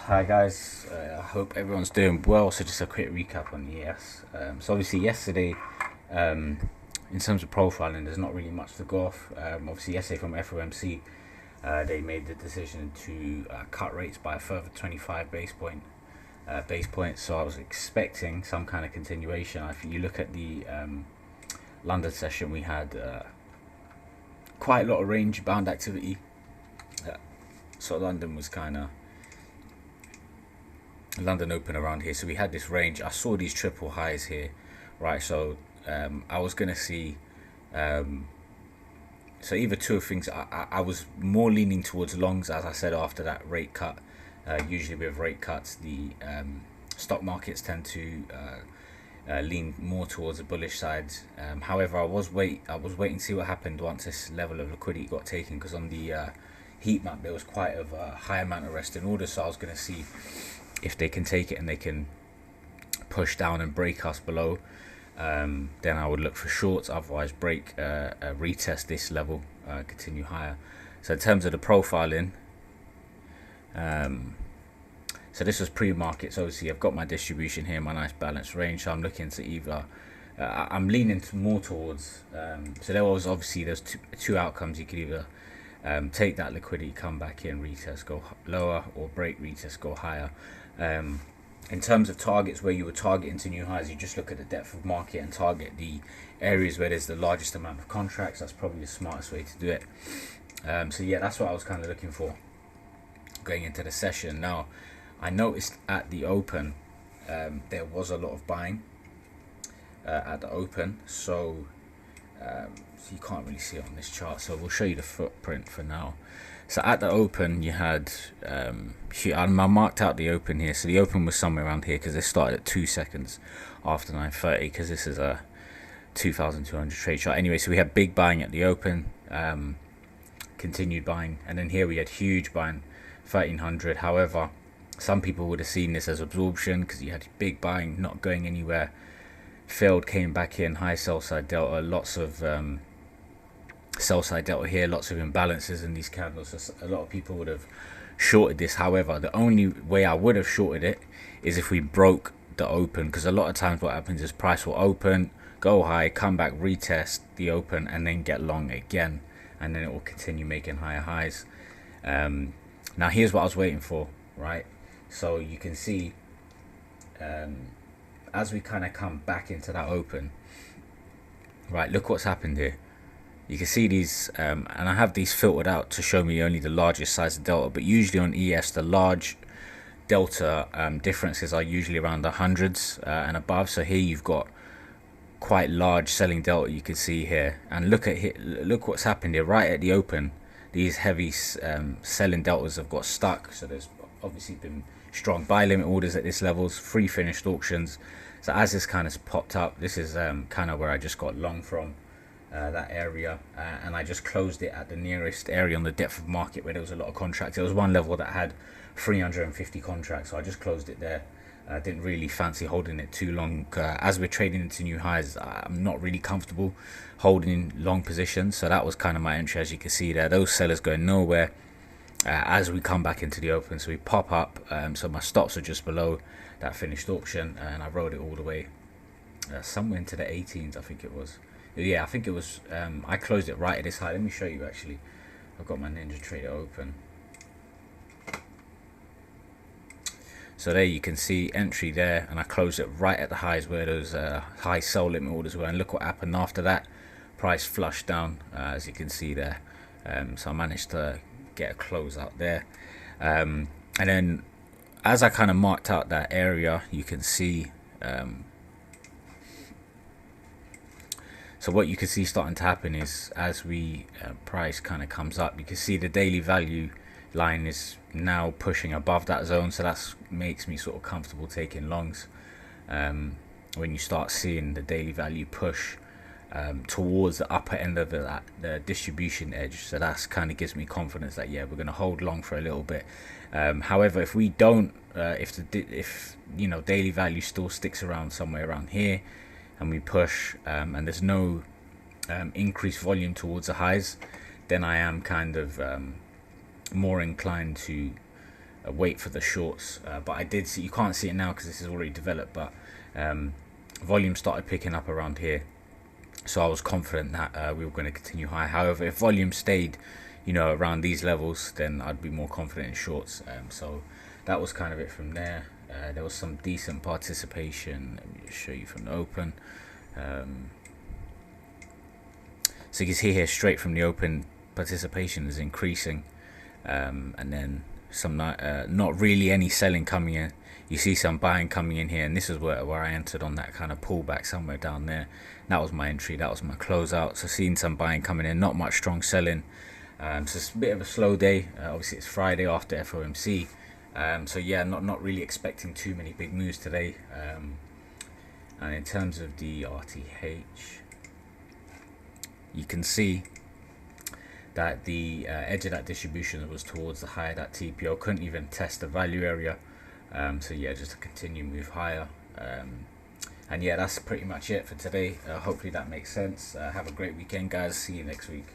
Hi guys, I hope everyone's doing well. So just a quick recap on the ES. So obviously yesterday, um, in terms of profiling, there's not really much to go off. Obviously yesterday from FOMC, they made the decision to cut rates by a further 25 base points. So I was expecting some kind of continuation. If you look at the London session, we had quite a lot of range bound activity. So London open around here, so we had this range. I saw these triple highs here, right? So I was gonna see, so either two of things. I was more leaning towards longs, as I said, after that rate cut. Usually with rate cuts, the stock markets tend to lean more towards the bullish side. However, I was waiting to see what happened once this level of liquidity got taken, because on the heat map there was quite a high amount of resting orders. So I was going to see if they can take it and they can push down and break us below. Then I would look for shorts. Otherwise, retest this level, continue higher. So in terms of the profiling, so this was pre-market. So obviously I've got my distribution here, my nice balanced range. So I'm looking to either, I'm leaning more towards, so there's two outcomes. You could either take that liquidity, come back in, retest, go lower, or break, retest, go higher. In terms of targets, where you were targeting to new highs, you just look at the depth of market and target the areas where there's the largest amount of contracts. That's probably the smartest way to do it. So yeah, that's what I was kind of looking for going into the session. Now, I noticed at the open there was a lot of buying at the open, so you can't really see it on this chart, so we'll show you the footprint for now. So at the open you had I marked out the open here. So the open was somewhere around here, because they started at 2 seconds after 9:30, because this is a 2,200 trade chart anyway. So we had big buying at the open, continued buying, and then here we had huge buying, 1,300. However, some people would have seen this as absorption, because you had big buying not going anywhere, failed, came back in, high sell side delta, lots of sell side delta here, lots of imbalances in these candles. So a lot of people would have shorted this. However, the only way I would have shorted it is if we broke the open, because a lot of times what happens is price will open, go high, come back, retest the open, and then get long again, and then it will continue making higher highs. Now here's what I was waiting for, right? So you can see, as we kind of come back into that open, right, look what's happened here. You can see these, and I have these filtered out to show me only the largest size of delta, but usually on ES the large delta differences are usually around the hundreds and above. So here you've got quite large selling delta, you can see here, and look what's happened here right at the open. These heavy selling deltas have got stuck, so there's obviously been strong buy limit orders at this levels, free finished auctions. So as this kind of popped up, this is kind of where I just got long from, that area, and I just closed it at the nearest area on the depth of market where there was a lot of contracts. There was one level that had 350 contracts, so I just closed it there. I didn't really fancy holding it too long. As we're trading into new highs, I'm not really comfortable holding long positions, so that was kind of my entry. As you can see there, those sellers going nowhere as we come back into the open. So we pop up, so my stops are just below that finished auction, and I rode it all the way somewhere into the 18s, I think it was. Yeah, I think it was, I closed it right at this high. Let me show you actually. I've got my Ninja Trader open. So there you can see entry there, and I closed it right at the highs where those high sell limit orders were, and look what happened after that. Price flushed down, as you can see there. So I managed to get a close out there. And then as I kind of marked out that area, you can see, so what you can see starting to happen is, as we price kind of comes up, you can see the daily value line is now pushing above that zone. So that makes me sort of comfortable taking longs when you start seeing the daily value push towards the upper end of the distribution edge. So that's kind of gives me confidence that, yeah, we're going to hold long for a little bit. However, if we don't, if you know, daily value still sticks around somewhere around here, and we push, and there's no increased volume towards the highs, then I am kind of more inclined to wait for the shorts, but I did see, you can't see it now because this is already developed, but volume started picking up around here, so I was confident that we were going to continue high. However, if volume stayed, you know, around these levels, then I'd be more confident in shorts. So that was kind of it from there. There was some decent participation. Let me just show you from the open. So you can see here straight from the open, participation is increasing, and then some not really any selling coming in. You see some buying coming in here, and this is where I entered on that kind of pullback somewhere down there. That was my entry, that was my closeout. So seeing some buying coming in, not much strong selling. So it's a bit of a slow day. Obviously it's Friday after FOMC, so yeah, not really expecting too many big moves today. And in terms of the RTH, you can see that the edge of that distribution was towards the high of that TPO. Couldn't even test the value area. So yeah, just to continue move higher. And yeah, that's pretty much it for today. Hopefully that makes sense. Have a great weekend, guys. See you next week.